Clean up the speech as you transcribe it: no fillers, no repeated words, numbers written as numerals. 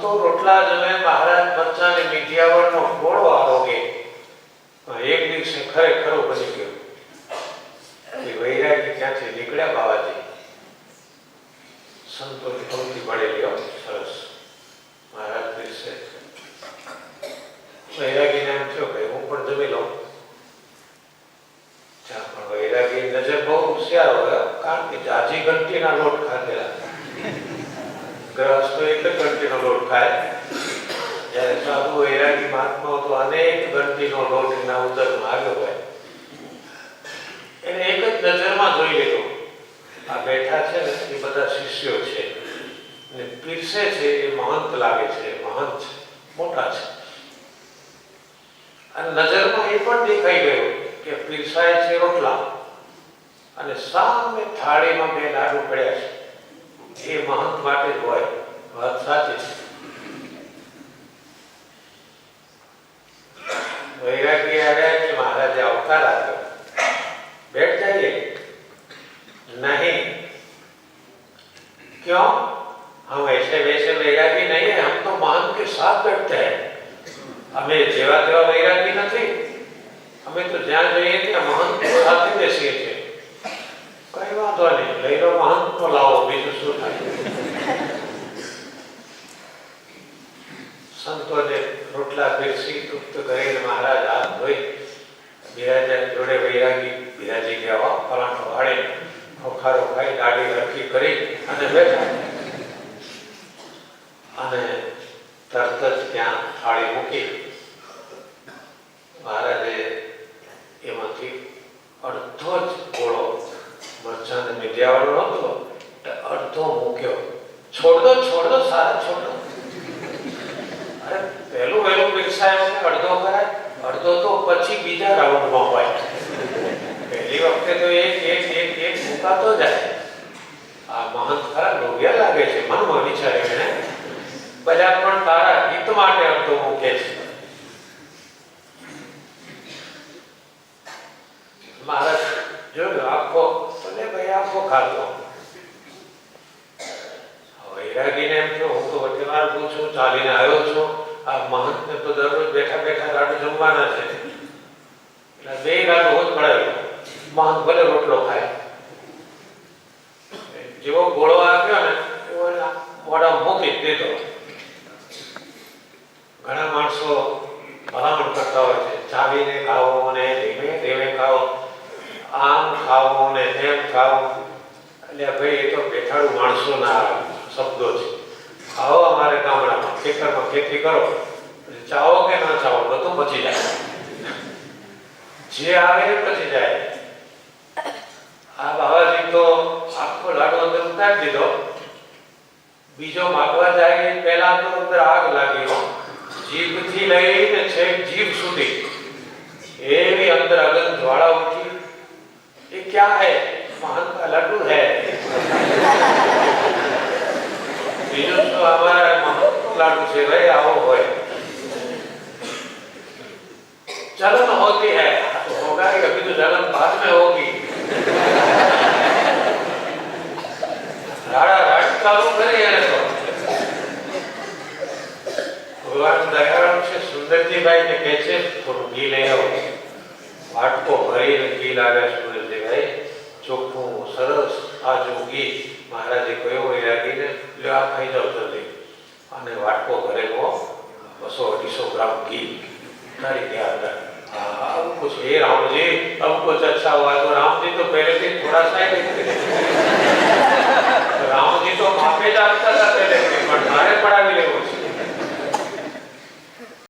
સંતો રોટલા જમે, મહારાજ મરચા ને મીઠિયાવળ નો ઘોડો આરોગે. એક દિવસે ખરેખર બની ગયો કે વૈરાગી ક્યાંથી નીકળ્યા બાવાજી. સંતોની પંક્તિ મળેલી સરસ. મહારાજ દિવસે વૈરાગીને એમ થયો કે હું પણ જમી લઉં. પણ વૈરાગી નજર બહુ હોશિયાર હોય, કારણ કે જાજી ઘંટીના લોટ ખાધેલા. ગ્રહસ્થ એટલે ઘંટીનો લોટ ખાય, જ્યારે સાધુ વૈરાગી મહાત્માઓ તો અનેક ઘંટીનો લોટ એના ઉદરમાં આવ્યો હોય. એને એક જ નજરમાં જોઈ લીધો, આ બેઠા છે ને એ બધા શિષ્યો છે અને પીરસે છે એ મહંત લાગે છે, મહંત છે, મોટા છે. અને નજરમાં એ પણ દેખાઈ ગયું કે પીરસાય છે રોટલા અને સામે થાળીમાં બે લાડુ પડ્યા છે. એ મહંત માટે જ હોય. વાત સાચી છે. વૈરાગી આવ્યા કે મહારાજે અવતાર આપ્યો, बैठ जाइए. नहीं, क्यों? हम ऐसे वैसे वैरागी नहीं है, हम तो महंत के साथ बैठते हैं. हमें जेवा तेवा वैरागी नहीं, हमें तो ज्યાં જઈએ ત્યાં મહંત સાથે બેસીએ છીએ. કઈ વાંધો નહીં, લઈ લો મહંત તો લાવો, બીજું શું થાય. સંતોને રોટલા પીરસી તૃપ્ત કરીને મહારાજ હાથ ધોઈ બિરાજા જોડે વૈરાગી બિરાજી ગયા. પરાઠો વાળે ખોખારો ખાઈ દાઢી રખી કરી અને બેઠા. અને તરત જ ત્યાં થાળી મૂકી. મહારાજે એમાંથી અડધો જ ગોળો મરચાં મીઠિયાવાળો નહોતો, અડધો મૂક્યો. છોડ દો સારા છોડ દો. અરે પહેલું વહેલું પીરસાય અડધો કરાય, અડધો તો પછી બીજા રાઉન્ડમાં હોય. પહેલી વખતે તો એક મુકાતો જાય. આ મહંત ખરા લોભિયા લાગે છે, મનમાં વિચારે એને બધા પણ તારા હિત માટે અડધો મૂકે છે. મહારાજ જોયું આખો, ભલે ભાઈ આખો ખાધો. વૈરાગીને એમ થયું હું તો વટેવાર છું, ચાલીને આવ્યો છું, આ મહંતને તો દરરોજ બેઠા બેઠા રાડું જમવાના છે, એટલે બે રાડું જ પડાવ્યો. મહંત ભલે રોટલો ખાય. જેવો ગોળો આપ્યો ને એવો મોઢા મૂકી દીધો. ઘણા માણસો ભલામણ કરતા હોય છે ચાવીને ખાવો ને ધીમે ધીમે ખાવો, આમ ખાવો ને તેમ ખાવો. એટલે ભાઈ એ તો બેઠાડું માણસોના શબ્દો છે. આવો અમારે ગામડામાં ખેતરમાં ખેતી કરો, ચાવો કે ના ચાવો બધું પચી જાય. જે આવે એ પચી જાય. આ બાબાજી તો આખો લાડુ અંદર ઉતારી દીધો. બીજો માગવા જાય પહેલા તો અંદર આગ લાગી. જીભથી લઈને છેક જીભ સુધી એવી અંદર અગન જ્વાળા ઉઠી. ये क्या है? महंत का लड्डू है. બીજું તો અમારા મહંત લાડુ છે ભાઈ, આવો હોય. जलन होती है तो होगा ही, अभी तो जलन बाद में होगी. राड़ा राट चालू કરી એને તો ભગવાન દયાળુ છે. સુંદરજીભાઈ ને કહે છે થોડું ઘી લઈ આવો. વાટકો ભરીને ઘી લાવે સુંદરજીભાઈ, ચોખ્ખું સરસ તાજું ઘી. મહારાજે કહ્યું વૈરાગીને લે આ ખાઈ જાવ જલ્દી. અને વાટકો ભરેલો 200-250 ગ્રામ ઘી डाली दिया अंदर. अब कुछ हे राम जी, अब कुछ अच्छा हुआ तो राम जी तो